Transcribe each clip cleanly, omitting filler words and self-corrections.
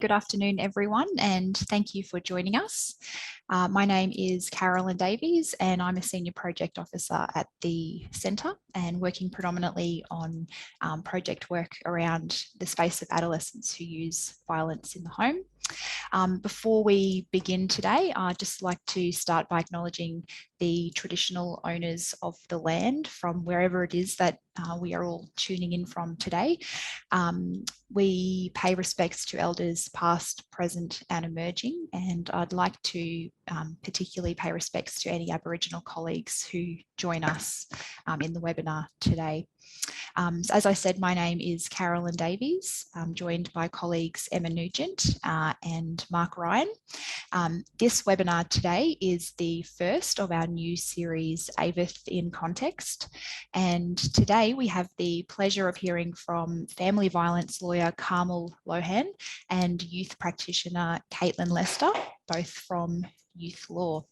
Good afternoon, everyone, and thank you for joining us. My name is Carolyn Davies, and I'm a Senior Project Officer at the Centre and working predominantly on project work around the space of adolescents who use violence in the home. Before we begin today, I'd just like to start by acknowledging the traditional owners of the land from wherever it is that we are all tuning in from today. We pay respects to elders past, present and emerging, and I'd like to particularly pay respects to any Aboriginal colleagues who join us in the webinar today. So as I said, my name is Carolyn Davies. I'm joined by colleagues Emma Nugent and Mark Ryan. This webinar today is the first of our new series, AVITH in Context. And today we have the pleasure of hearing from family violence lawyer Carmel Lohan and youth practitioner Caitlin Lester, both from Youthlaw.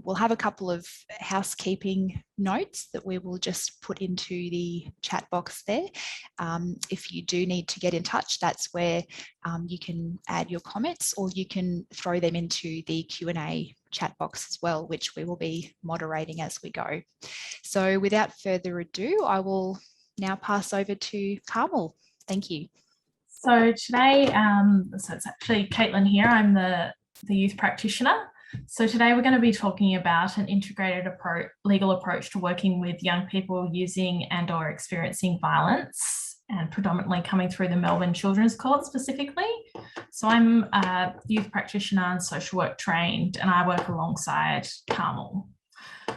We'll have a couple of housekeeping notes that we will just put into the chat box there. If you do need to get in touch, that's where you can add your comments, or you can throw them into the Q&A chat box as well, which we will be moderating as we go. So without further ado, I will now pass over to Carmel. Thank you. So today, so it's actually Caitlin here. I'm the youth practitioner. So today we're going to be talking about an integrated legal approach to working with young people using and/or experiencing violence, and predominantly coming through the Melbourne Children's Court specifically. So I'm a youth practitioner and social work trained, and I work alongside Carmel.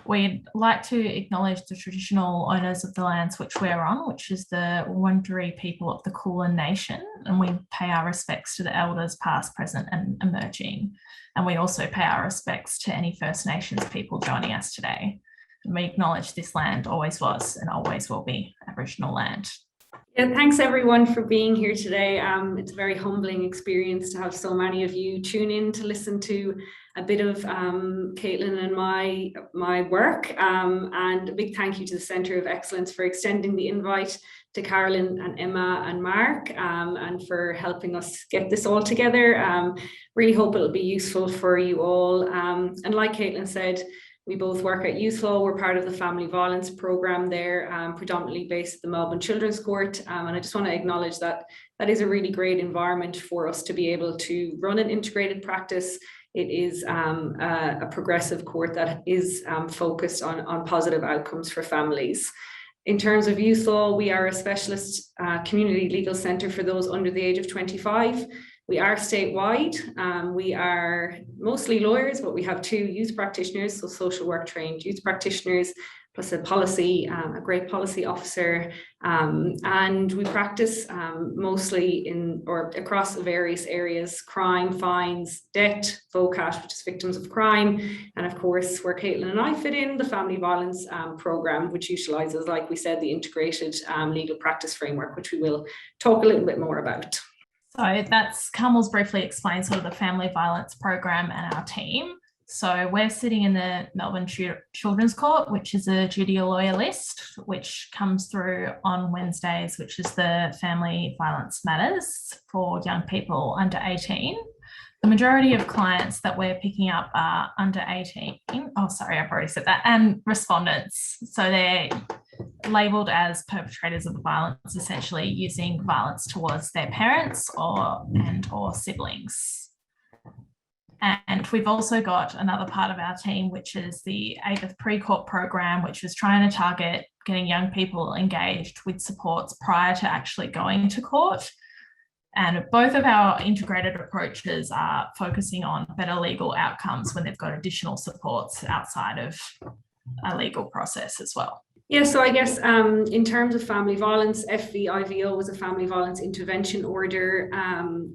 We'd like to acknowledge the traditional owners of the lands which we're on, which is the Wurundjeri people of the Kulin Nation, and we pay our respects to the elders past, present and emerging. And we also pay our respects to any First Nations people joining us today. And we acknowledge this land always was and always will be Aboriginal land. Yeah, thanks everyone for being here today. It's a very humbling experience to have so many of you tune in to listen to a bit of Caitlin and my work, and a big thank you to the Centre of Excellence for extending the invite to Carolyn and Emma and Mark, and for helping us get this all together. Really hope it'll be useful for you all. And like Caitlin said, we both work at Youthlaw. We're part of the family violence programme there, predominantly based at the Melbourne Children's Court. And I just want to acknowledge that that is a really great environment for us to be able to run an integrated practice. It is a progressive court that is focused on positive outcomes for families. In terms of Youthlaw, we are a specialist community legal centre for those under the age of 25. We are statewide. We are mostly lawyers, but we have 2 youth practitioners, so social work trained youth practitioners, plus a great policy officer. And we practice mostly in or across various areas: crime, fines, debt, VOCAT, which is victims of crime, and of course, where Caitlin and I fit in, the family violence programme, which utilises, like we said, the integrated legal practice framework, which we will talk a little bit more about. So that's Carmel's briefly explained sort of the family violence program and our team. So we're sitting in the Melbourne Children's Court, which is a duty lawyer list, which comes through on Wednesdays, which is the family violence matters for young people under 18. The majority of clients that we're picking up are under 18. Oh, sorry, I've already said that. And respondents. So they're labelled as perpetrators of the violence, essentially using violence towards their parents or siblings. And we've also got another part of our team, which is the AVITH pre-court program, which is trying to target getting young people engaged with supports prior to actually going to court. And both of our integrated approaches are focusing on better legal outcomes when they've got additional supports outside of a legal process as well. Yeah, so I guess in terms of family violence, FVIO was a family violence intervention order.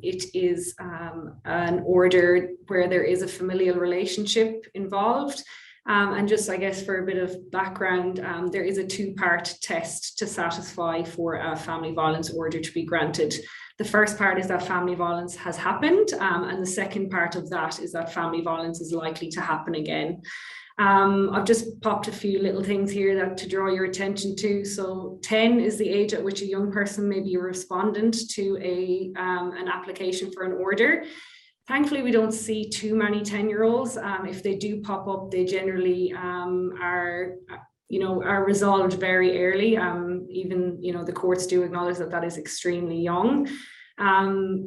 It is an order where there is a familial relationship involved. And just, I guess, for a bit of background, there is a 2-part test to satisfy for a family violence order to be granted. The first part is that family violence has happened, and the second part of that is that family violence is likely to happen again. I've just popped a few little things here that to draw your attention to. So 10 is the age at which a young person may be a respondent to an application for an order. Thankfully, we don't see too many 10-year-olds. If they do pop up, they generally are resolved very early. Even, the courts do acknowledge that that is extremely young.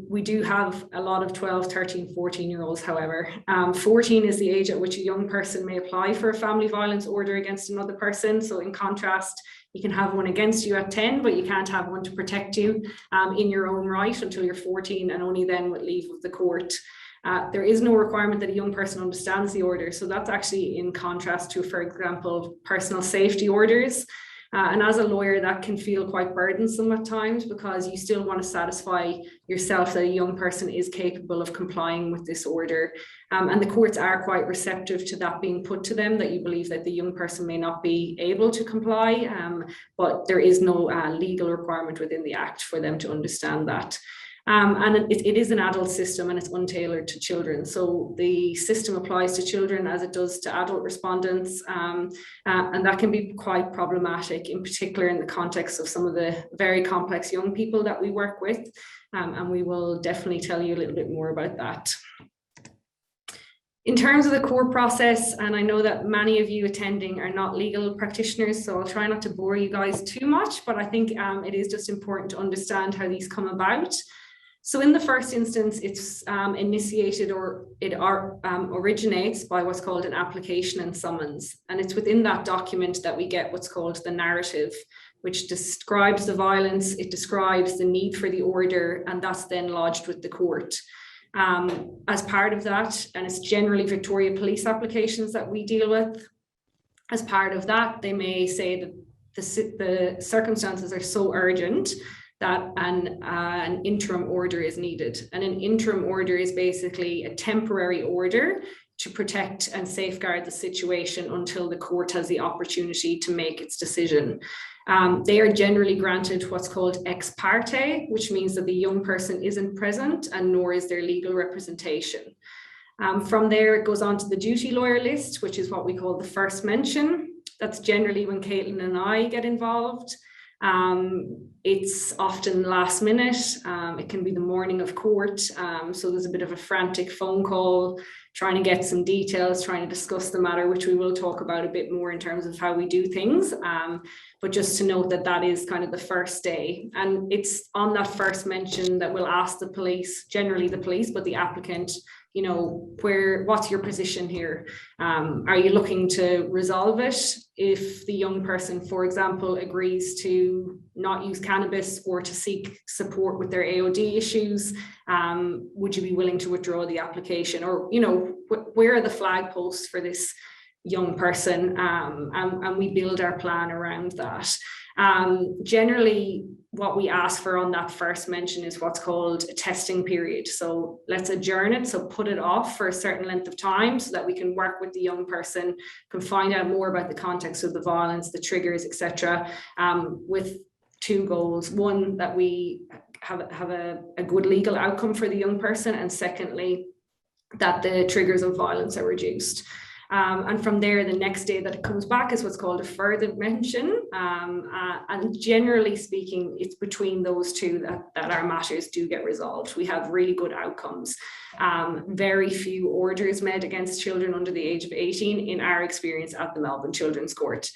We do have a lot of 12, 13, 14-year-olds, however. 14 is the age at which a young person may apply for a family violence order against another person. So in contrast, you can have one against you at 10, but you can't have one to protect you in your own right until you're 14, and only then with leave of the court. There is no requirement that a young person understands the order. So that's actually in contrast to, for example, personal safety orders. And as a lawyer, that can feel quite burdensome at times, because you still want to satisfy yourself that a young person is capable of complying with this order. And the courts are quite receptive to that being put to them, that you believe that the young person may not be able to comply, but there is no legal requirement within the Act for them to understand that. And it is an adult system, and it's untailored to children. So the system applies to children as it does to adult respondents. And that can be quite problematic, in particular in the context of some of the very complex young people that we work with. And we will definitely tell you a little bit more about that. In terms of the court process, and I know that many of you attending are not legal practitioners, so I'll try not to bore you guys too much, but I think it is just important to understand how these come about. So in the first instance, it's initiated, or it originates by what's called an application and summons. And it's within that document that we get what's called the narrative, which describes the violence, it describes the need for the order, and that's then lodged with the court. As part of that, and it's generally Victoria Police applications that we deal with, as part of that, they may say that the circumstances are so urgent that an interim order is needed. And an interim order is basically a temporary order to protect and safeguard the situation until the court has the opportunity to make its decision. They are generally granted what's called ex parte, which means that the young person isn't present and nor is their legal representation. From there, it goes on to the duty lawyer list, which is what we call the first mention. That's generally when Caitlin and I get involved. It's often last minute. It can be the morning of court. So there's a bit of a frantic phone call, trying to get some details, trying to discuss the matter, which we will talk about a bit more in terms of how we do things. But just to note that that is kind of the first day. And it's on that first mention that we'll ask the police, generally the police, but the applicant, what's your position here? Are you looking to resolve it? If the young person, for example, agrees to not use cannabis or to seek support with their AOD issues, would you be willing to withdraw the application? Or, where are the flag posts for this young person? And we build our plan around that. Generally, what we ask for on that first mention is what's called a testing period. So let's adjourn it, so put it off for a certain length of time so that we can work with the young person, can find out more about the context of the violence, the triggers, etc., with two goals. One, that we have a good legal outcome for the young person, and secondly, that the triggers of violence are reduced. And from there, the next day that it comes back is what's called a further mention. And generally speaking, it's between those two that our matters do get resolved. We have really good outcomes. Very few orders made against children under the age of 18 in our experience at the Melbourne Children's Court.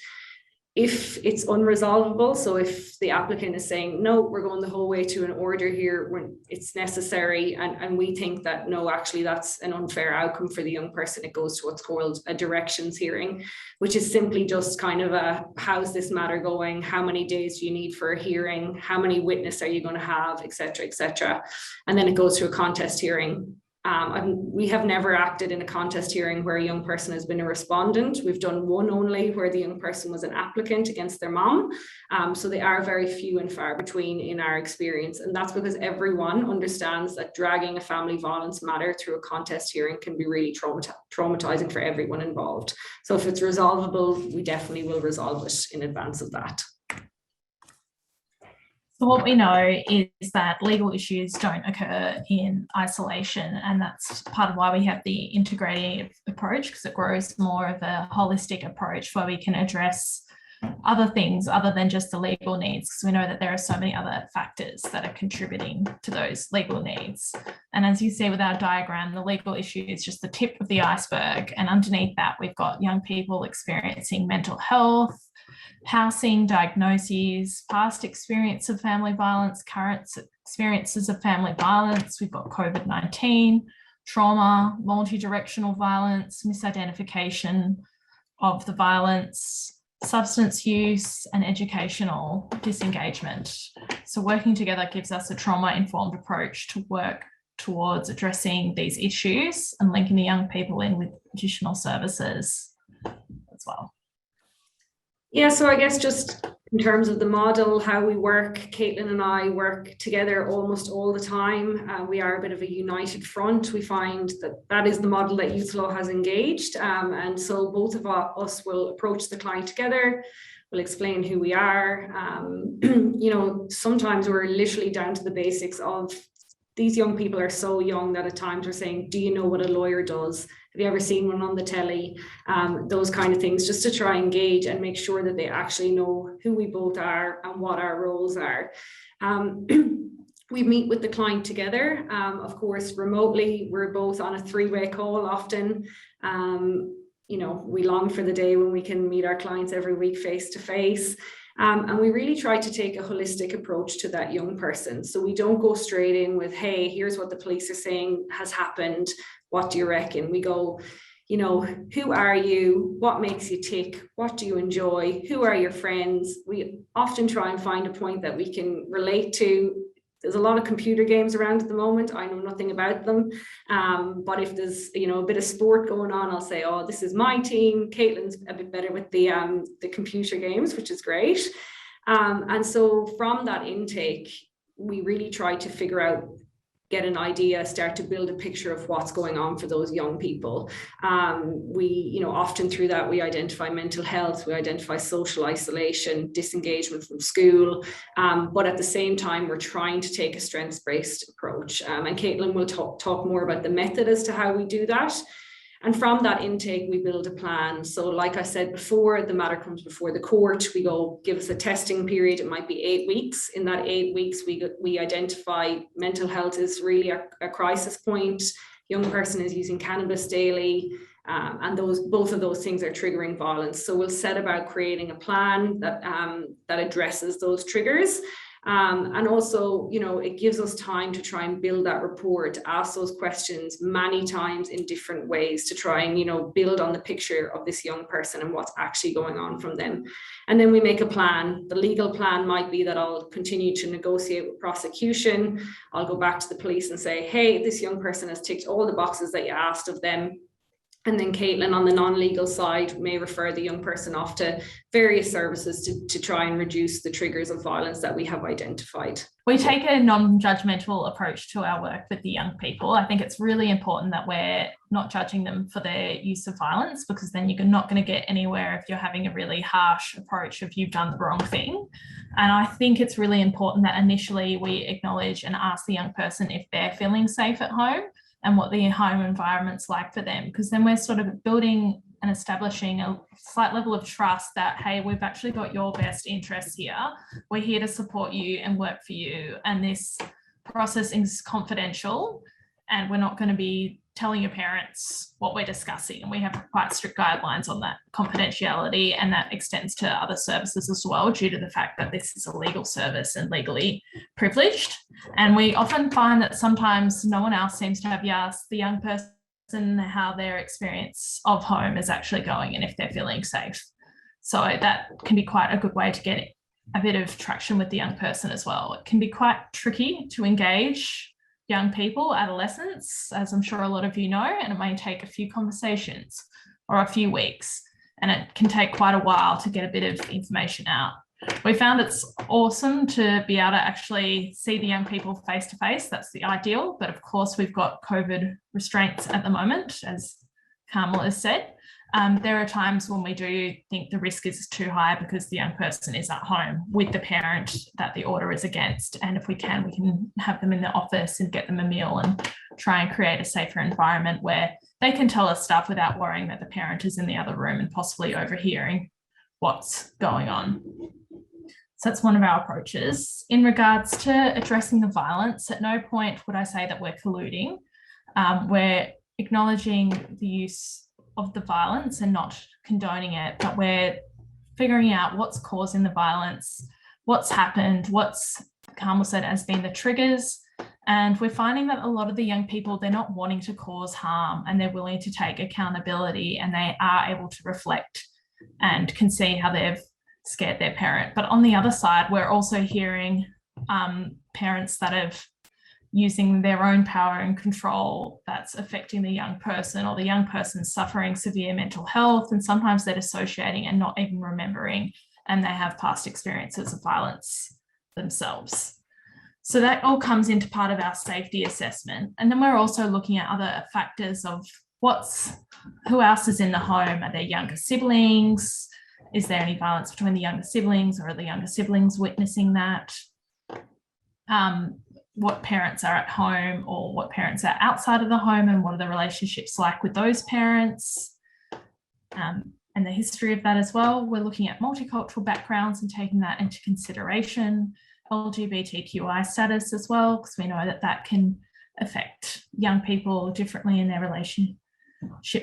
If it's unresolvable, so if the applicant is saying, no, we're going the whole way to an order here when it's necessary, and we think that, no, actually that's an unfair outcome for the young person, it goes to what's called a directions hearing, which is simply just kind of how's this matter going? How many days do you need for a hearing? How many witnesses are you going to have, etc., etc. And then it goes to a contest hearing. We have never acted in a contest hearing where a young person has been a respondent. We've done one only where the young person was an applicant against their mom. So they are very few and far between in our experience. And that's because everyone understands that dragging a family violence matter through a contest hearing can be really traumatizing for everyone involved. So if it's resolvable, we definitely will resolve it in advance of that. So what we know is that legal issues don't occur in isolation, and that's part of why we have the integrative approach, because it grows more of a holistic approach where we can address other things other than just the legal needs, because we know that there are so many other factors that are contributing to those legal needs. And as you see with our diagram, the legal issue is just the tip of the iceberg, and underneath that we've got young people experiencing mental health, housing, diagnoses, past experience of family violence, current experiences of family violence. We've got COVID-19, trauma, multi-directional violence, misidentification of the violence, substance use, and educational disengagement. So working together gives us a trauma-informed approach to work towards addressing these issues and linking the young people in with additional services as well. Yeah, so I guess just in terms of the model, how we work, Caitlin and I work together almost all the time. We are a bit of a united front. We find that that is the model that Youthlaw has engaged. And so both of us will approach the client together. We'll explain who we are. You know, sometimes we're literally down to the basics of, these young people are so young that at times we're saying, do you know what a lawyer does? Have you ever seen one on the telly? Those kind of things, just to try and engage and make sure that they actually know who we both are and what our roles are. We meet with the client together, of course, remotely. We're both on a three-way call often. You know, we long for the day when we can meet our clients every week face to face. And we really try to take a holistic approach to that young person. So we don't go straight in with, hey, here's what the police are saying has happened. What do you reckon? We go, you know, who are you? What makes you tick? What do you enjoy? Who are your friends? We often try and find a point that we can relate to. There's a lot of computer games around at the moment. I know nothing about them. But if there's, you know, a bit of sport going on, I'll say, oh, this is my team. Caitlin's a bit better with the computer games, which is great. And so from that intake, we really try to figure out, get an idea, start to build a picture of what's going on for those young people. We, you know, often through that, we identify mental health, we identify social isolation, disengagement from school. But at the same time, we're trying to take a strengths-based approach. And Caitlin will talk more about the method as to how we do that. And from that intake, we build a plan. So like I said before, the matter comes before the court. We go, give us a testing period. It might be 8 weeks. In that 8 weeks, we identify mental health is really a crisis point. Young person is using cannabis daily. And both of those things are triggering violence. So we'll set about creating a plan that addresses those triggers. And also, you know, it gives us time to try and build that rapport, to ask those questions many times in different ways, to try and, you know, build on the picture of this young person and what's actually going on from them. And then we make a plan. The legal plan might be that I'll continue to negotiate with prosecution. I'll go back to the police and say, hey, this young person has ticked all the boxes that you asked of them. And then Caitlin on the non-legal side may refer the young person off to various services to try and reduce the triggers of violence that we have identified. We take a non-judgmental approach to our work with the young people. I think it's really important that we're not judging them for their use of violence, because then you're not going to get anywhere if you're having a really harsh approach of you've done the wrong thing. And I think it's really important that initially we acknowledge and ask the young person if they're feeling safe at home and what the home environment's like for them, because then we're sort of building and establishing a slight level of trust that, hey, we've actually got your best interests here. We're here to support you and work for you. And this process is confidential, and we're not going to be telling your parents what we're discussing. And we have quite strict guidelines on that confidentiality, and that extends to other services as well, due to the fact that this is a legal service and legally privileged. And we often find that sometimes no one else seems to have asked the young person how their experience of home is actually going and if they're feeling safe. So that can be quite a good way to get a bit of traction with the young person as well. It can be quite tricky to engage young people, adolescents, as I'm sure a lot of you know, and it may take a few conversations or a few weeks, and it can take quite a while to get a bit of information out. We found it's awesome to be able to actually see the young people face to face. That's the ideal, but of course we've got COVID restraints at the moment, as Carmel has said. There are times when we do think the risk is too high because the young person is at home with the parent that the order is against. And if we can have them in the office and get them a meal and try and create a safer environment where they can tell us stuff without worrying that the parent is in the other room and possibly overhearing what's going on. So that's one of our approaches. In regards to addressing the violence, at no point would I say that we're colluding. We're acknowledging the use of the violence and not condoning it, but we're figuring out what's causing the violence, what's happened, what's Carmel said has been the triggers. And we're finding that a lot of the young people, they're not wanting to cause harm and they're willing to take accountability and they are able to reflect and can see how they've scared their parent. But on the other side, we're also hearing parents that have using their own power and control that's affecting the young person, or the young person suffering severe mental health, and sometimes they're dissociating and not even remembering, and they have past experiences of violence themselves. So that all comes into part of our safety assessment. And then we're also looking at other factors of who else is in the home. Are there younger siblings? Is there any violence between the younger siblings, or are the younger siblings witnessing that? What parents are at home or what parents are outside of the home, and what are the relationships like with those parents, and the history of that as well. We're looking at multicultural backgrounds and taking that into consideration, LGBTQI status as well, because we know that that can affect young people differently in their relationship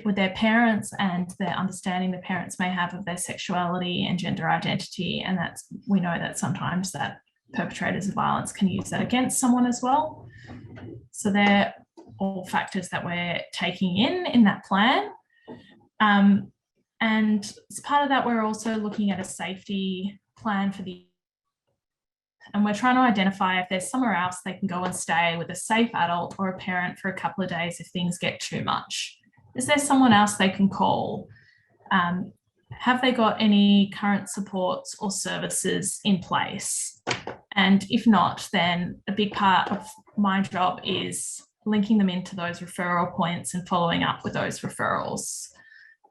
with their parents and their understanding the parents may have of their sexuality and gender identity. And we know that sometimes that perpetrators of violence can use that against someone as well. So they're all factors that we're taking in that plan. And as part of that, we're also looking at a safety plan and we're trying to identify if there's somewhere else they can go and stay with a safe adult or a parent for a couple of days if things get too much. Is there someone else they can call? Have they got any current supports or services in place? And if not, then a big part of my job is linking them into those referral points and following up with those referrals.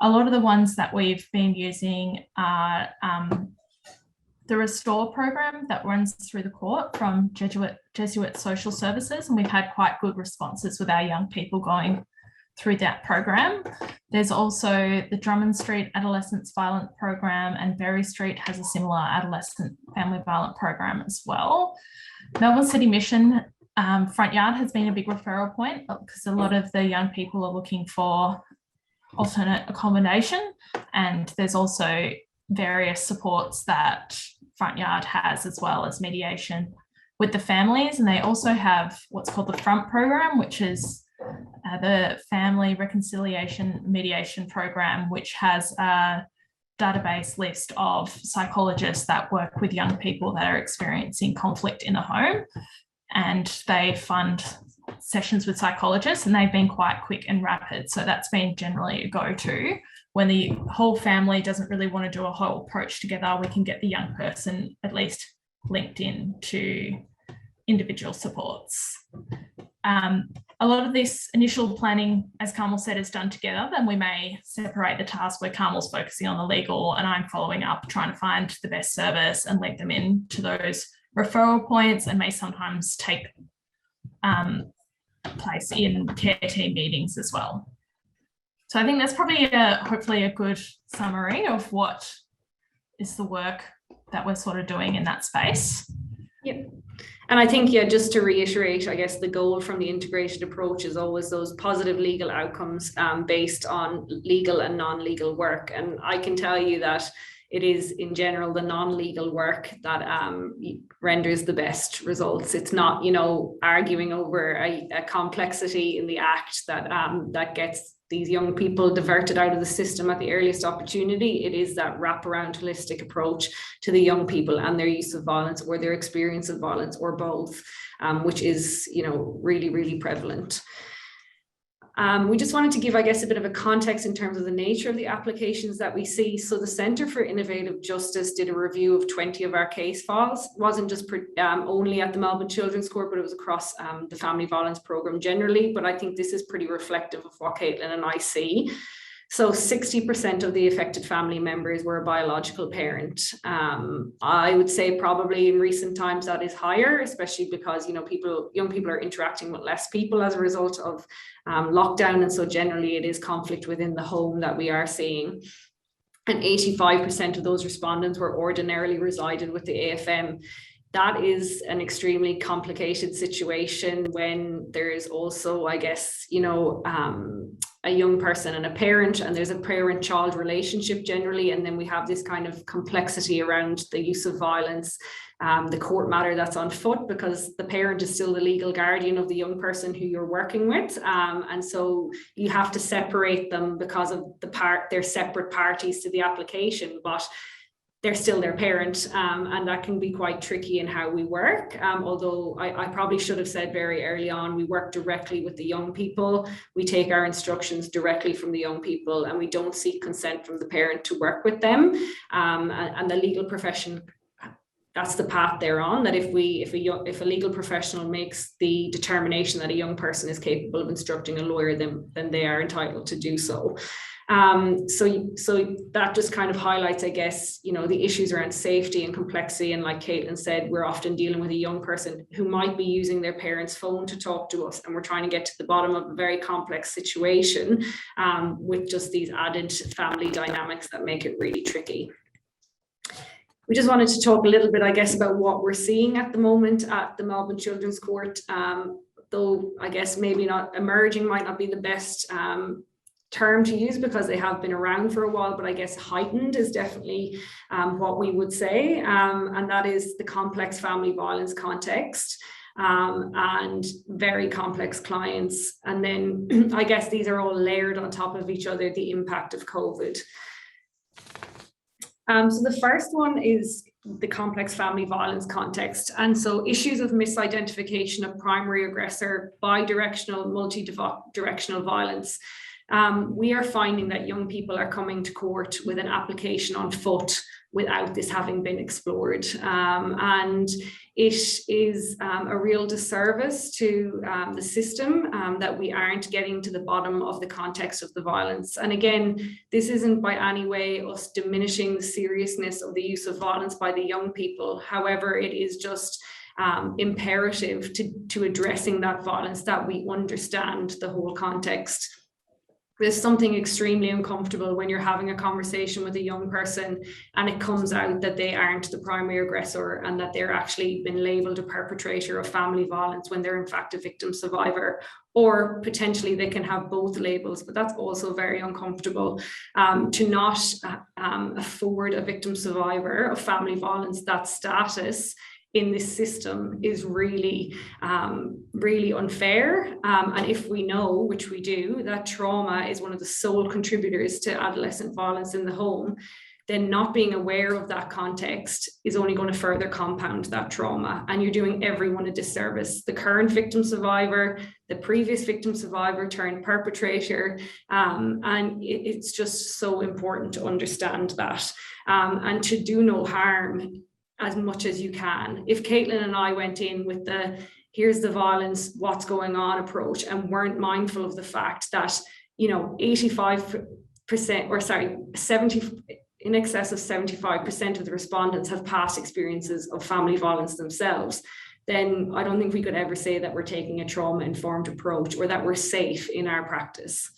A lot of the ones that we've been using are the Restore program that runs through the court from Jesuit Social Services, and we've had quite good responses with our young people going through that program. There's also the Drummond Street Adolescent Violence Program, and Berry Street has a similar adolescent family violence program as well. Melbourne City Mission Front Yard has been a big referral point because a lot of the young people are looking for alternate accommodation, and there's also various supports that Front Yard has, as well as mediation with the families. And they also have what's called the Front program, which is the Family Reconciliation Mediation Program, which has a database list of psychologists that work with young people that are experiencing conflict in the home, and they fund sessions with psychologists, and they've been quite quick and rapid. So that's been generally a go-to. When the whole family doesn't really want to do a whole approach together, we can get the young person at least linked in to individual supports. A lot of this initial planning, as Carmel said, is done together. Then we may separate the task where Carmel's focusing on the legal and I'm following up, trying to find the best service and link them in to those referral points, and may sometimes take place in care team meetings as well. So I think that's probably hopefully a good summary of what is the work that we're sort of doing in that space. Yep. And I think, just to reiterate, I guess the goal from the integrated approach is always those positive legal outcomes based on legal and non-legal work. And I can tell you that it is in general the non-legal work that renders the best results. It's not, arguing over a complexity in the act that gets these young people diverted out of the system at the earliest opportunity. It is that wraparound holistic approach to the young people and their use of violence or their experience of violence or both, which is, really, really prevalent. We just wanted to give, I guess, a bit of a context in terms of the nature of the applications that we see. So the Centre for Innovative Justice did a review of 20 of our case files. It wasn't just only at the Melbourne Children's Court, but it was across the family violence programme generally. But I think this is pretty reflective of what Caitlin and I see. So 60% of the affected family members were a biological parent. I would say probably in recent times that is higher, especially because, you know, young people are interacting with less people as a result of lockdown. And so generally it is conflict within the home that we are seeing. And 85% of those respondents were ordinarily resided with the AFM. That is an extremely complicated situation when there is also, I guess, you know, a young person and a parent, and there's a parent-child relationship generally, and then we have this kind of complexity around the use of violence, the court matter that's on foot, because the parent is still the legal guardian of the young person who you're working with, and so you have to separate them because of they're separate parties to the application, but they're still their parent, and that can be quite tricky in how we work. Although I probably should have said very early on, we work directly with the young people. We take our instructions directly from the young people, and we don't seek consent from the parent to work with them. And the legal profession, that's the path they're on, that if a legal professional makes the determination that a young person is capable of instructing a lawyer, then they are entitled to do so. So that just kind of highlights, I guess, you know, the issues around safety and complexity. And like Caitlin said, we're often dealing with a young person who might be using their parents' phone to talk to us, and we're trying to get to the bottom of a very complex situation with just these added family dynamics that make it really tricky. We just wanted to talk a little bit, I guess, about what we're seeing at the moment at the Melbourne Children's Court, though I guess maybe not emerging might not be the best term to use because they have been around for a while, but I guess heightened is definitely what we would say, and that is the complex family violence context and very complex clients. And then I guess these are all layered on top of each other, the impact of COVID. So the first one is the complex family violence context. And so issues of misidentification of primary aggressor, bidirectional, multi-directional violence. We are finding that young people are coming to court with an application on foot without this having been explored. And it is a real disservice to the system that we aren't getting to the bottom of the context of the violence. And again, this isn't by any way us diminishing the seriousness of the use of violence by the young people. However, it is just imperative to addressing that violence, that we understand the whole context. There's something extremely uncomfortable when you're having a conversation with a young person and it comes out that they aren't the primary aggressor and that they're actually been labelled a perpetrator of family violence when they're in fact a victim survivor, or potentially they can have both labels, but that's also very uncomfortable. To not afford a victim survivor of family violence that status in this system is really, really unfair. And if we know, which we do, that trauma is one of the sole contributors to adolescent violence in the home, then not being aware of that context is only going to further compound that trauma. And you're doing everyone a disservice. The current victim survivor, the previous victim survivor turned perpetrator. And it's just so important to understand that and to do no harm as much as you can. If Caitlin and I went in with the here's the violence, what's going on approach, and weren't mindful of the fact that, you know, 85% or sorry, 70, in excess of 75% of the respondents have past experiences of family violence themselves, then I don't think we could ever say that we're taking a trauma-informed approach or that we're safe in our practice.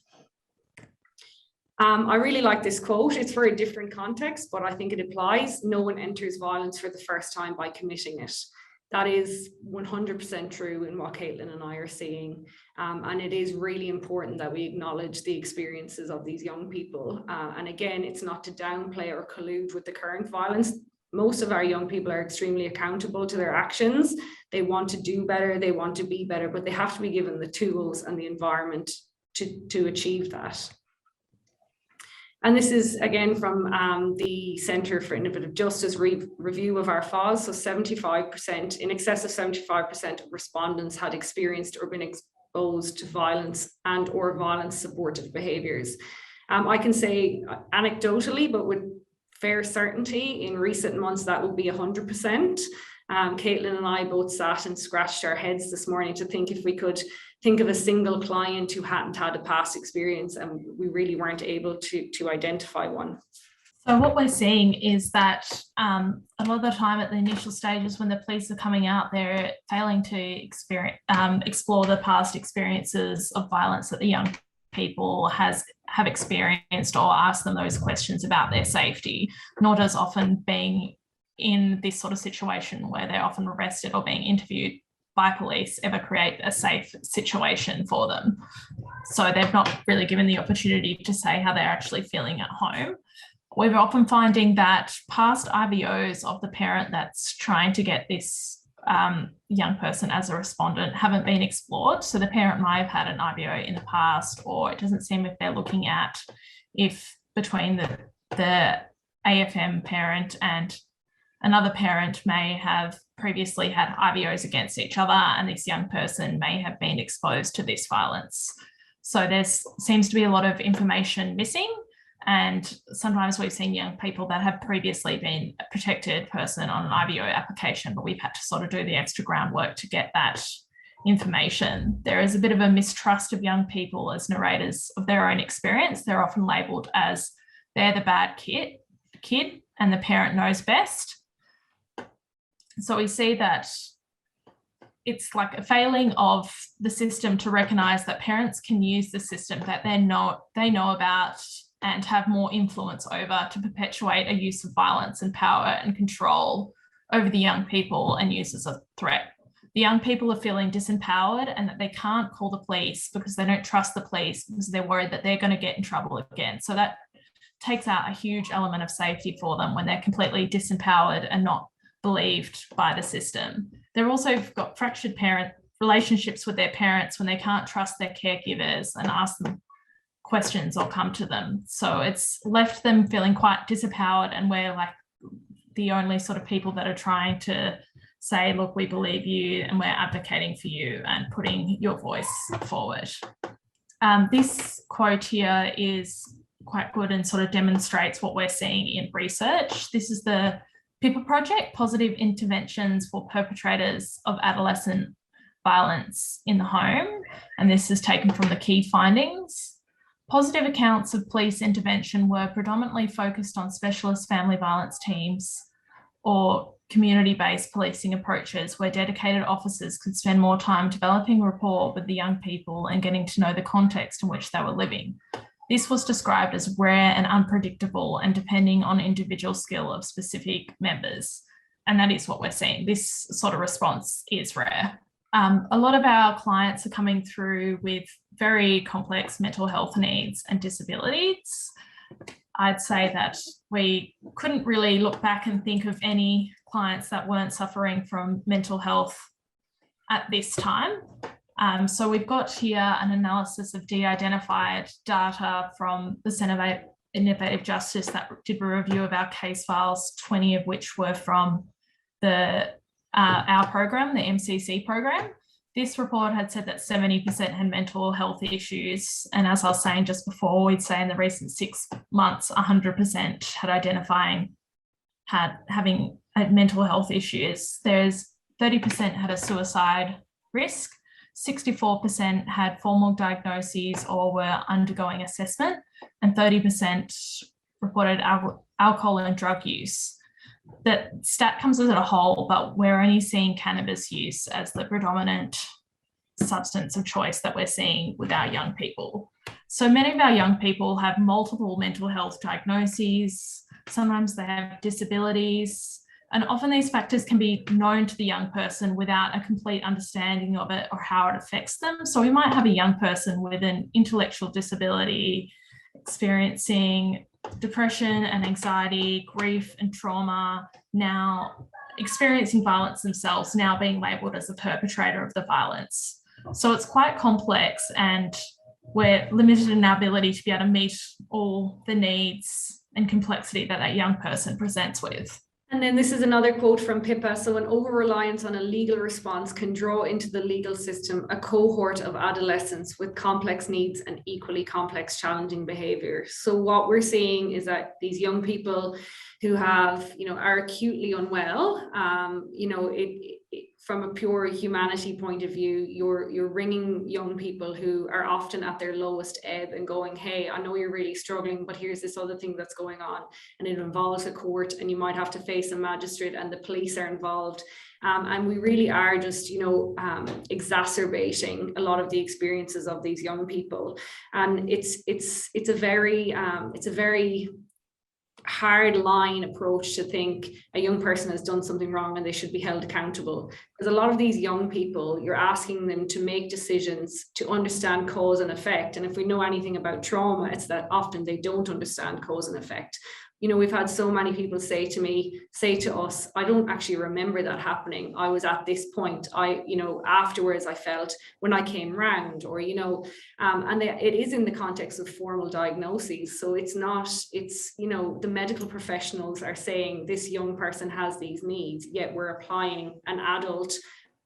I really like this quote. It's for a different context, but I think it applies. No one enters violence for the first time by committing it. That is 100% true in what Caitlin and I are seeing. And it is really important that we acknowledge the experiences of these young people. And again, it's not to downplay or collude with the current violence. Most of our young people are extremely accountable to their actions. They want to do better, they want to be better, but they have to be given the tools and the environment to achieve that. And this is again from the Centre for Innovative Justice review of our FVIO. So 75%, in excess of 75% of respondents had experienced or been exposed to violence and or violence supportive behaviours. I can say anecdotally, but with fair certainty, in recent months that would be 100%. Caitlin and I both sat and scratched our heads this morning to think if we could think of a single client who hadn't had a past experience, and we really weren't able to identify one. So what we're seeing is that a lot of the time at the initial stages when the police are coming out, they're failing to explore the past experiences of violence that the young people have experienced, or ask them those questions about their safety, nor does often being in this sort of situation where they're often arrested or being interviewed by police ever create a safe situation for them. So they've not really given the opportunity to say how they're actually feeling at home. We're often finding that past IVOs of the parent that's trying to get this young person as a respondent haven't been explored. So the parent might have had an IVO in the past, or it doesn't seem if they're looking at if between the AFM parent and another parent may have previously had IVOs against each other, and this young person may have been exposed to this violence. So there seems to be a lot of information missing. And sometimes we've seen young people that have previously been a protected person on an IVO application, but we've had to sort of do the extra groundwork to get that information. There is a bit of a mistrust of young people as narrators of their own experience. They're often labelled as they're the bad kid and the parent knows best. So we see that it's like a failing of the system to recognise that parents can use the system that they know about and have more influence over to perpetuate a use of violence and power and control over the young people and use as a threat. The young people are feeling disempowered and that they can't call the police because they don't trust the police, because they're worried that they're going to get in trouble again. So that takes out a huge element of safety for them when they're completely disempowered and not believed by the system. They've also got fractured parent relationships with their parents when they can't trust their caregivers and ask them questions or come to them. So it's left them feeling quite disempowered, and we're like the only sort of people that are trying to say, look, we believe you and we're advocating for you and putting your voice forward. This quote here is quite good and sort of demonstrates what we're seeing in research. This is the PIPA project, Positive Interventions for Perpetrators of Adolescent Violence in the Home. And this is taken from the key findings. Positive accounts of police intervention were predominantly focused on specialist family violence teams or community-based policing approaches where dedicated officers could spend more time developing rapport with the young people and getting to know the context in which they were living. This was described as rare and unpredictable and depending on individual skill of specific members. And that is what we're seeing. This sort of response is rare. A lot of our clients are coming through with very complex mental health needs and disabilities. I'd say that we couldn't really look back and think of any clients that weren't suffering from mental health at this time. So we've got here an analysis of de-identified data from the Centre for Innovative Justice that did a review of our case files, 20 of which were from our program, the MCC program. This report had said that 70% had mental health issues. And as I was saying just before, we'd say in the recent 6 months, 100% had having mental health issues. There's 30% had a suicide risk, 64% had formal diagnoses or were undergoing assessment, and 30% reported alcohol and drug use. That stat comes as a whole, but we're only seeing cannabis use as the predominant substance of choice that we're seeing with our young people. So many of our young people have multiple mental health diagnoses. Sometimes they have disabilities, and often these factors can be known to the young person without a complete understanding of it or how it affects them. So we might have a young person with an intellectual disability experiencing depression and anxiety, grief and trauma, now experiencing violence themselves, now being labelled as a perpetrator of the violence. So it's quite complex, and we're limited in our ability to be able to meet all the needs and complexity that that young person presents with. And then this is another quote from PIPA. So an over-reliance on a legal response can draw into the legal system a cohort of adolescents with complex needs and equally complex challenging behaviour. So what we're seeing is that these young people who have, are acutely unwell, from a pure humanity point of view, you're ringing young people who are often at their lowest ebb and going, hey, I know you're really struggling, but here's this other thing that's going on, and it involves a court, and you might have to face a magistrate, and the police are involved. And we really are just, exacerbating a lot of the experiences of these young people. And it's a very hard line approach to think a young person has done something wrong and they should be held accountable, because a lot of these young people, you're asking them to make decisions to understand cause and effect, and if we know anything about trauma, it's that often they don't understand cause and effect. We've had so many people say to us, I don't actually remember that happening. I was at this point. Afterwards I felt when I came round, or, and it is in the context of formal diagnoses. So it's the medical professionals are saying this young person has these needs, yet we're applying an adult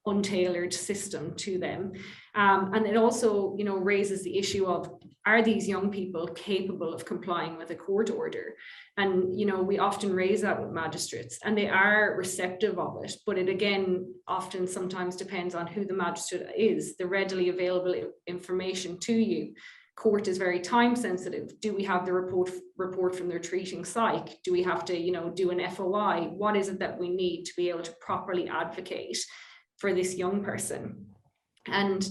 untailored system to them. And it also, raises the issue of, are these young people capable of complying with a court order? And, we often raise that with magistrates, and they are receptive of it. But it, again, often sometimes depends on who the magistrate is, the readily available information to you. Court is very time sensitive. Do we have the report from their treating psych? Do we have to, do an FOI? What is it that we need to be able to properly advocate for this young person? And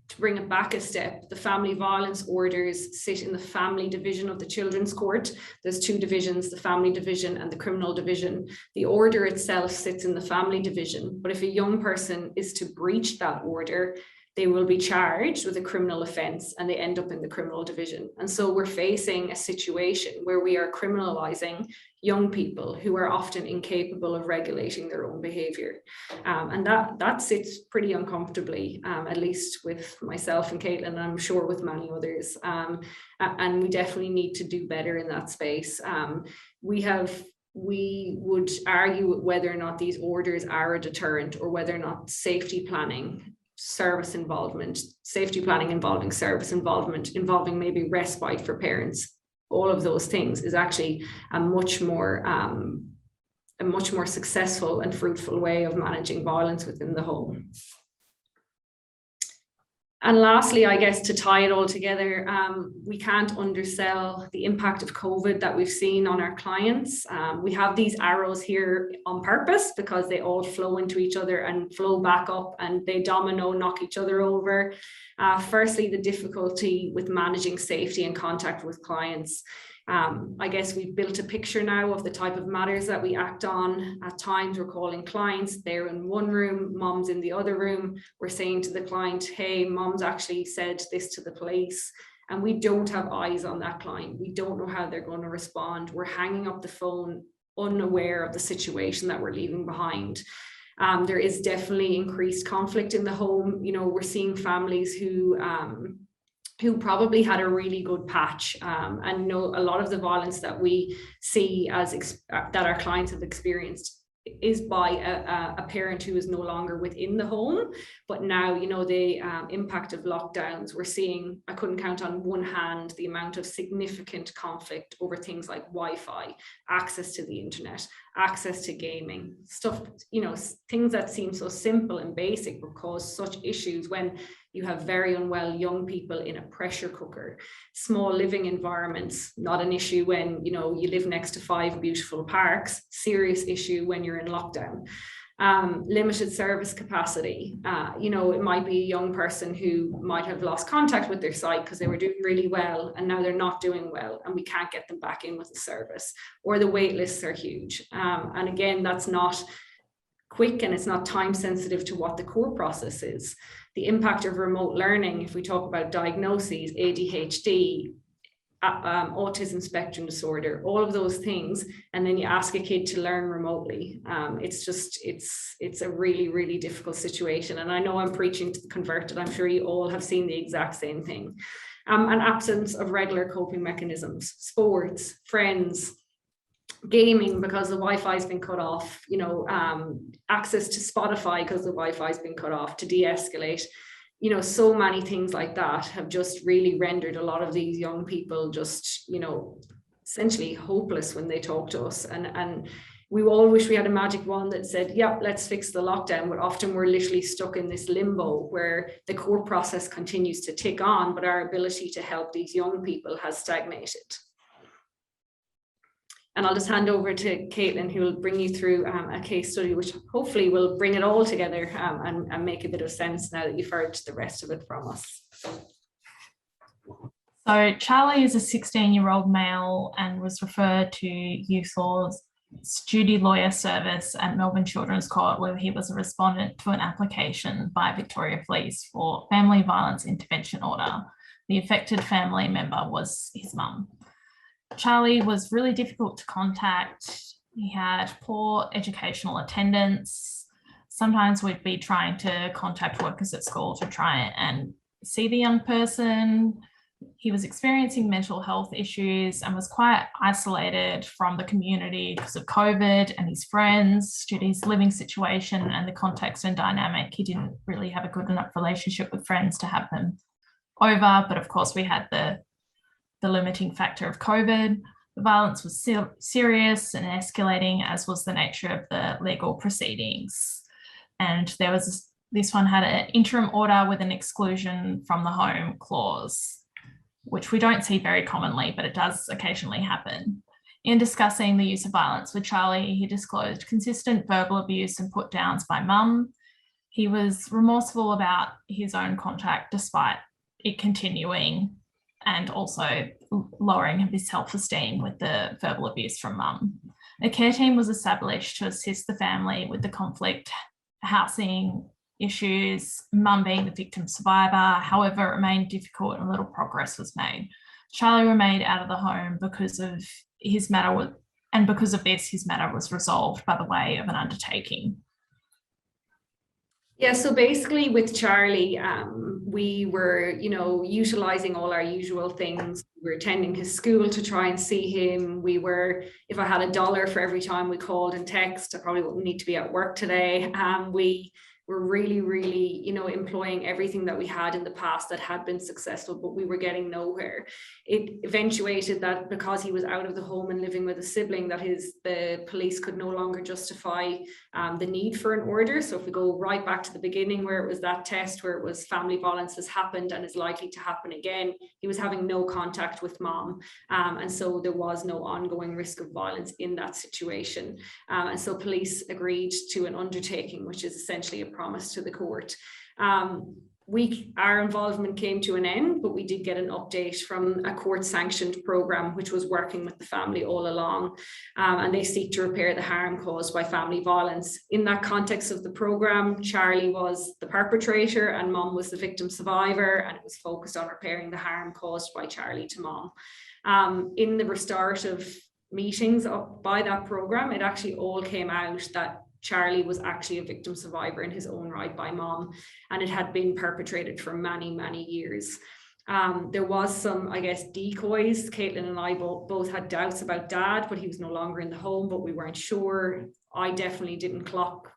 to bring it back a step, the family violence orders sit in the family division of the Children's Court. There's two divisions, the family division and the criminal division. The order itself sits in the family division, but if a young person is to breach that order, they will be charged with a criminal offence and they end up in the criminal division. And so we're facing a situation where we are criminalising young people who are often incapable of regulating their own behaviour. And that sits pretty uncomfortably, at least with myself and Caitlin, and I'm sure with many others. And we definitely need to do better in that space. We would argue whether or not these orders are a deterrent, or whether or not safety planning, service involvement, safety planning involving service involvement, involving maybe respite for parents, all of those things is actually a much more successful and fruitful way of managing violence within the home. And lastly, I guess to tie it all together, we can't undersell the impact of COVID that we've seen on our clients. We have these arrows here on purpose because they all flow into each other and flow back up, and they domino, knock each other over. Firstly, the difficulty with managing safety and contact with clients. I guess we've built a picture now of the type of matters that we act on. At times we're calling clients, they're in one room, mom's in the other room. We're saying to the client, hey, mom's actually said this to the police. And we don't have eyes on that client. We don't know how they're going to respond. We're hanging up the phone, unaware of the situation that we're leaving behind. There is definitely increased conflict in the home. We're seeing families who probably had a really good patch, and a lot of the violence that we see that our clients have experienced is by a parent who is no longer within the home. But now, the impact of lockdowns, we're seeing, I couldn't count on one hand the amount of significant conflict over things like Wi-Fi, access to the internet, access to gaming, stuff, things that seem so simple and basic will cause such issues when you have very unwell young people in a pressure cooker. Small living environments, not an issue when you live next to 5 beautiful parks, serious issue when you're in lockdown. Limited service capacity. It might be a young person who might have lost contact with their site because they were doing really well and now they're not doing well and we can't get them back in with the service, or the wait lists are huge. And again, that's not quick and it's not time sensitive to what the core process is. The impact of remote learning, if we talk about diagnoses, ADHD, autism spectrum disorder, all of those things, and then you ask a kid to learn remotely. It's a really, really difficult situation. And I know I'm preaching to the converted. I'm sure you all have seen the exact same thing. An absence of regular coping mechanisms, sports, friends, gaming because the Wi-Fi has been cut off, access to Spotify because the Wi-Fi has been cut off to de-escalate. So many things like that have just really rendered a lot of these young people just, essentially hopeless when they talk to us. And we all wish we had a magic wand that said, yep, let's fix the lockdown, but often we're literally stuck in this limbo where the court process continues to tick on, but our ability to help these young people has stagnated. And I'll just hand over to Caitlin, who will bring you through a case study, which hopefully will bring it all together and make a bit of sense now that you've heard the rest of it from us. So Charlie is a 16-year-old male and was referred to Youthlaw's duty lawyer service at Melbourne Children's Court, where he was a respondent to an application by Victoria Police for family violence intervention order. The affected family member was his mum. Charlie was really difficult to contact. He had poor educational attendance. Sometimes we'd be trying to contact workers at school to try and see the young person. He was experiencing mental health issues and was quite isolated from the community because of COVID and his friends, due to his living situation and the context and dynamic. He didn't really have a good enough relationship with friends to have them over. But of course, we had the limiting factor of COVID. The violence was serious and escalating, as was the nature of the legal proceedings. And this one had an interim order with an exclusion from the home clause, which we don't see very commonly, but it does occasionally happen. In discussing the use of violence with Charlie, he disclosed consistent verbal abuse and put downs by mum. He was remorseful about his own contact despite it continuing, and also lowering of his self-esteem with the verbal abuse from mum. A care team was established to assist the family with the conflict, housing issues, mum being the victim survivor. However, it remained difficult and little progress was made. Charlie remained out of the home because of his matter, and because of this, his matter was resolved by the way of an undertaking. Yeah, so basically with Charlie, we were, utilising all our usual things. We were attending his school to try and see him. We were, if I had $1 for every time we called and text, I probably wouldn't need to be at work today. We were really, really, employing everything that we had in the past that had been successful, but we were getting nowhere. It eventuated that because he was out of the home and living with a sibling, that the police could no longer justify the need for an order. So if we go right back to the beginning, where it was that test where it was family violence has happened and is likely to happen again, he was having no contact with mom. And so there was no ongoing risk of violence in that situation. And so police agreed to an undertaking, which is essentially a promise to the court. Our involvement came to an end, but we did get an update from a court-sanctioned program which was working with the family all along, and they seek to repair the harm caused by family violence. In that context of the program, Charlie was the perpetrator and mom was the victim survivor, and it was focused on repairing the harm caused by Charlie to mom. In the restorative meetings by that program, it actually all came out that Charlie was actually a victim survivor in his own right by mom, and it had been perpetrated for many, many years. There was some, decoys. Caitlin and I both had doubts about dad, but he was no longer in the home, but we weren't sure. I definitely didn't clock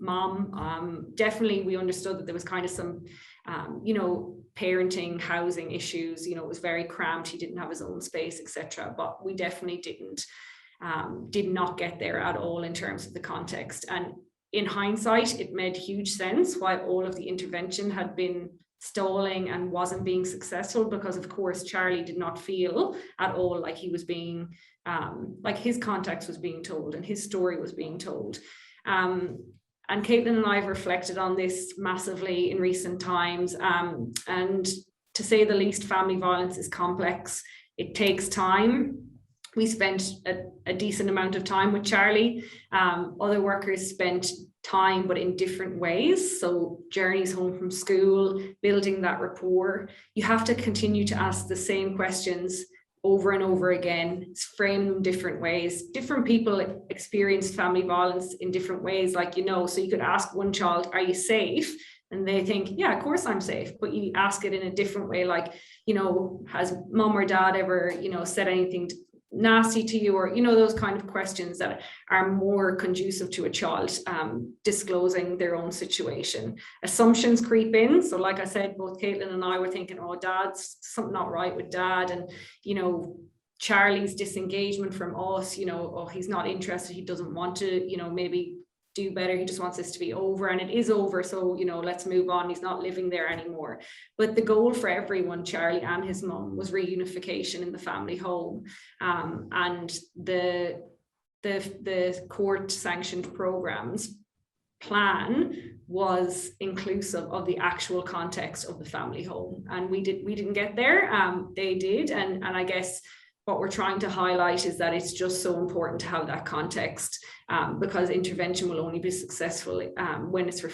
mom. Definitely we understood that there was kind of some, parenting, housing issues. It was very cramped. He didn't have his own space, etc. But we definitely did not get there at all in terms of the context. And in hindsight, it made huge sense why all of the intervention had been stalling and wasn't being successful, because of course Charlie did not feel at all like he was being, like his context was being told and his story was being told. And Caitlin and I have reflected on this massively in recent times. And to say the least, family violence is complex. It takes time. We spent a decent amount of time with Charlie. Other workers spent time, but in different ways. So journeys home from school, building that rapport. You have to continue to ask the same questions over and over again, frame them different ways. Different people experience family violence in different ways, so you could ask one child, are you safe? And they think, yeah, of course I'm safe. But you ask it in a different way, has mom or dad ever, said anything nasty to you, or those kind of questions that are more conducive to a child disclosing their own situation. Assumptions creep in. So like I said, both Caitlin and I were thinking, oh, dad's something not right with dad, and Charlie's disengagement from us, you know, oh, he's not interested, he doesn't want to, you know, maybe do better, he just wants this to be over, and it is over, so, you know, let's move on, he's not living there anymore. But the goal for everyone, Charlie and his mum, was reunification in the family home, and the court sanctioned programs plan was inclusive of the actual context of the family home, and we didn't get there, they did, and I guess what we're trying to highlight is that it's just so important to have that context, because intervention will only be successful when it's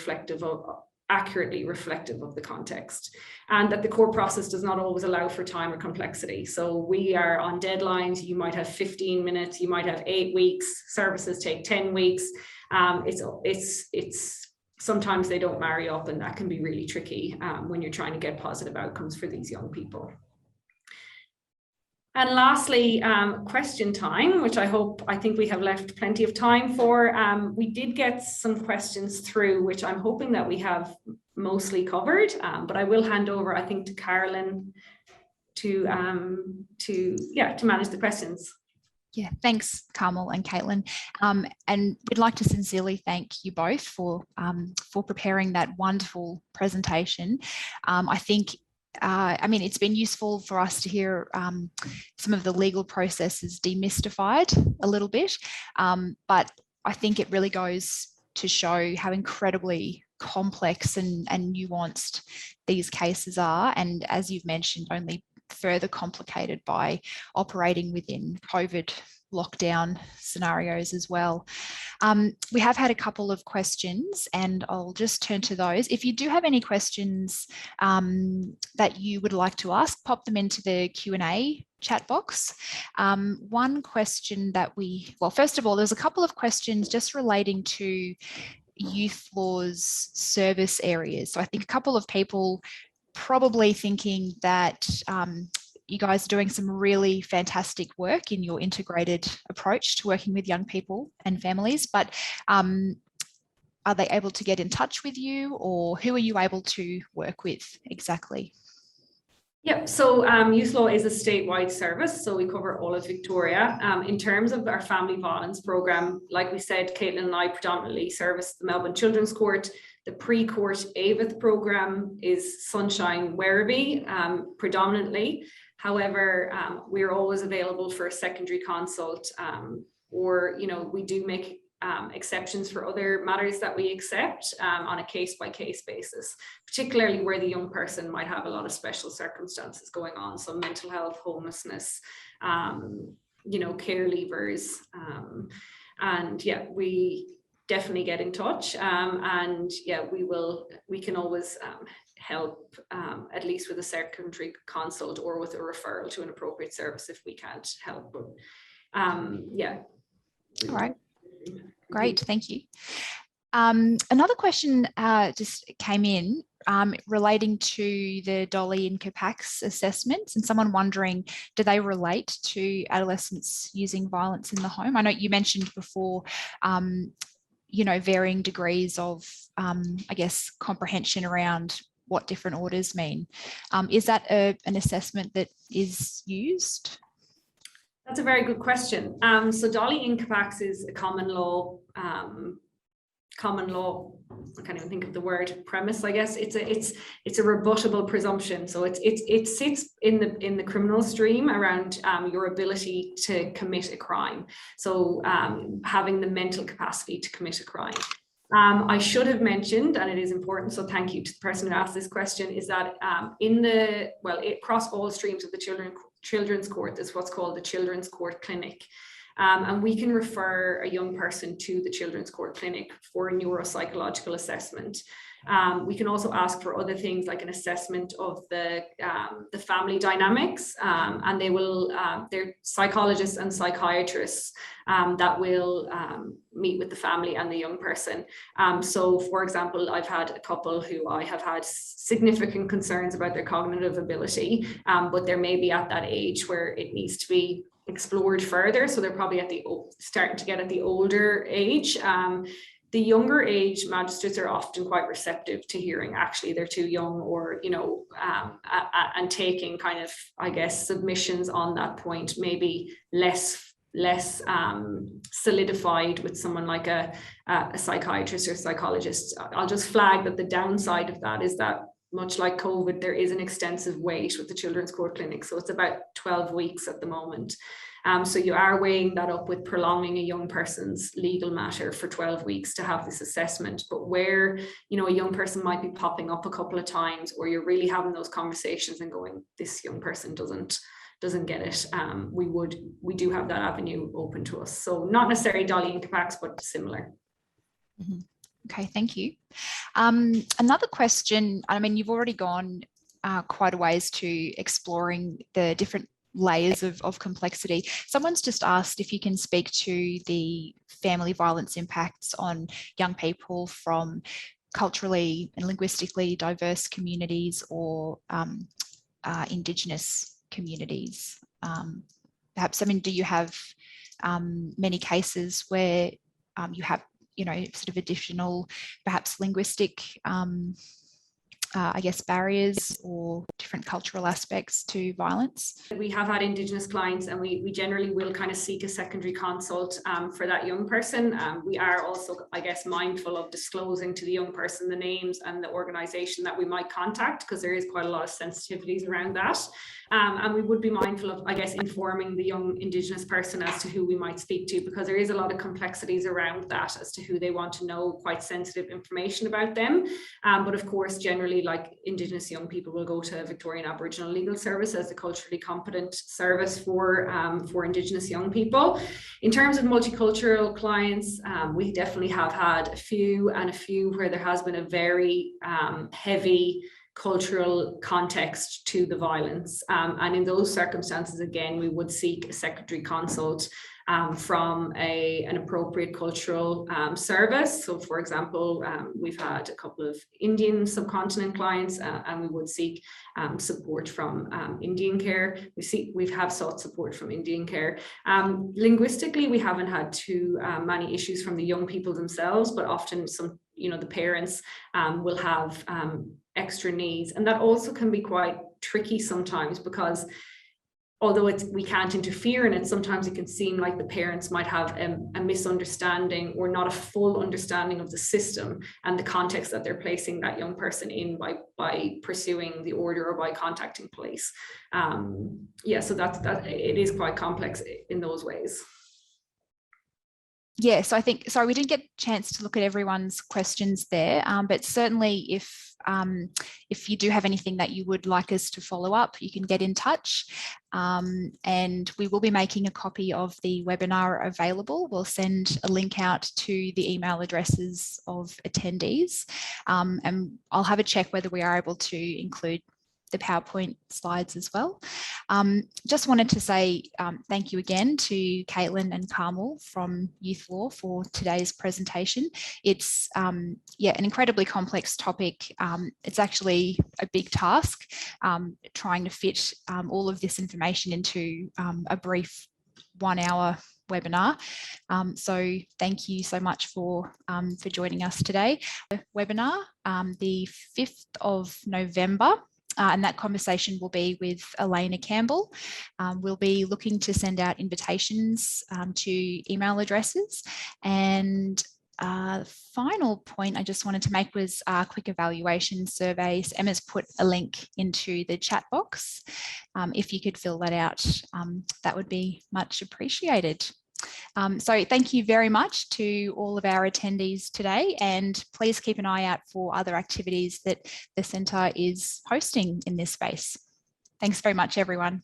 accurately reflective of the context, and that the court process does not always allow for time or complexity. So we are on deadlines. You might have 15 minutes, you might have 8 weeks, services take 10 weeks. It's sometimes they don't marry up, and that can be really tricky when you're trying to get positive outcomes for these young people. And lastly, question time, which I think we have left plenty of time for. We did get some questions through, which I'm hoping that we have mostly covered, but I will hand over, I think, to Carolyn to manage the questions. Yeah, thanks, Carmel and Caitlin. And we'd like to sincerely thank you both for preparing that wonderful presentation. I think I mean, it's been useful for us to hear some of the legal processes demystified a little bit, but I think it really goes to show how incredibly complex and nuanced these cases are, and as you've mentioned, only further complicated by operating within COVID lockdown scenarios as well. We have had a couple of questions, and I'll just turn to those. If you do have any questions that you would like to ask, pop them into the Q&A chat box. One question that well, first of all, there's a couple of questions just relating to Youthlaw's service areas. So I think a couple of people probably thinking that you guys are doing some really fantastic work in your integrated approach to working with young people and families, but are they able to get in touch with you, or who are you able to work with exactly? Yep, so Youthlaw is a statewide service, so we cover all of Victoria. In terms of our family violence program, like we said, Caitlin and I predominantly service the Melbourne Children's Court. The pre-court AVITH program is Sunshine Werribee predominantly. However, we're always available for a secondary consult, or, you know, we do make exceptions for other matters that we accept on a case-by-case basis, particularly where the young person might have a lot of special circumstances going on, so mental health, homelessness, you know, care leavers, and yeah, we definitely get in touch, and yeah, we can always help at least with a secondary consult or with a referral to an appropriate service if we can't help. But yeah. All right. Great, thank you. Another question just came in relating to the Dolly and Capax assessments, and someone wondering, do they relate to adolescents using violence in the home? I know you mentioned before, you know, varying degrees of, I guess, comprehension around what different orders mean. Is that an assessment that is used? That's a very good question. So Dolly in Capax is a common law, I can't even think of the word, premise, I guess. It's a rebuttable presumption. So it sits in the criminal stream around your ability to commit a crime. So having the mental capacity to commit a crime. I should have mentioned, and it is important, so thank you to the person who asked this question, is that across all streams of the Children's Court, there's what's called the Children's Court Clinic. And we can refer a young person to the Children's Court Clinic for a neuropsychological assessment. We can also ask for other things like an assessment of the family dynamics, and they're psychologists and psychiatrists that will meet with the family and the young person. So for example, I've had a couple who I have had significant concerns about their cognitive ability, but they're maybe at that age where it needs to be explored further. So they're probably starting to get at the older age. The younger age magistrates are often quite receptive to hearing actually they're too young, or, you know, and taking kind of, I guess, submissions on that point, maybe less solidified with someone like a psychiatrist or psychologist. I'll just flag that the downside of that is that, much like COVID, there is an extensive wait with the Children's Court Clinic. So it's about 12 weeks at the moment. So you are weighing that up with prolonging a young person's legal matter for 12 weeks to have this assessment. But where, you know, a young person might be popping up a couple of times, or you're really having those conversations and going, this young person doesn't get it, we do have that avenue open to us. So not necessarily Dolly and Capax, but similar. Mm-hmm. Okay, thank you. Another question, I mean, you've already gone quite a ways to exploring the different layers of complexity. Someone's just asked if you can speak to the family violence impacts on young people from culturally and linguistically diverse communities, or Indigenous communities. Perhaps, I mean, do you have many cases where you have, you know, sort of additional, perhaps linguistic, I guess, barriers or different cultural aspects to violence? We have had Indigenous clients, and we generally will kind of seek a secondary consult for that young person. We are also, I guess, mindful of disclosing to the young person the names and the organisation that we might contact, because there is quite a lot of sensitivities around that. And we would be mindful of, I guess, informing the young Indigenous person as to who we might speak to, because there is a lot of complexities around that as to who they want to know, quite sensitive information about them. But of course, generally, like, Indigenous young people will go to Victorian Aboriginal Legal Service as the culturally competent service for Indigenous young people. In terms of multicultural clients, we definitely have had a few where there has been a very heavy cultural context to the violence. And in those circumstances, again, we would seek a secondary consult from an appropriate cultural service. So, for example, we've had a couple of Indian subcontinent clients, and we would seek support from Indian Care. We have sought support from Indian Care. Linguistically, we haven't had too many issues from the young people themselves, but often the parents will have extra needs, and that also can be quite tricky sometimes, because although we can't interfere in it, sometimes it can seem like the parents might have a misunderstanding or not a full understanding of the system and the context that they're placing that young person in by pursuing the order or by contacting police. So that it is quite complex in those ways. Yeah, so I think, sorry, we didn't get a chance to look at everyone's questions there, but certainly if you do have anything that you would like us to follow up, you can get in touch, and we will be making a copy of the webinar available. We'll send a link out to the email addresses of attendees, and I'll have a check whether we are able to include the PowerPoint slides as well. Just wanted to say thank you again to Caitlin and Carmel from Youthlaw for today's presentation. It's an incredibly complex topic. It's actually a big task trying to fit all of this information into a brief 1 hour webinar. So thank you so much for joining us today. Webinar, the 5th of November. And that conversation will be with Elena Campbell. We'll be looking to send out invitations to email addresses. And the final point I just wanted to make was quick evaluation surveys. Emma's put a link into the chat box. If you could fill that out, that would be much appreciated. So thank you very much to all of our attendees today, and please keep an eye out for other activities that the Centre is hosting in this space. Thanks very much, everyone.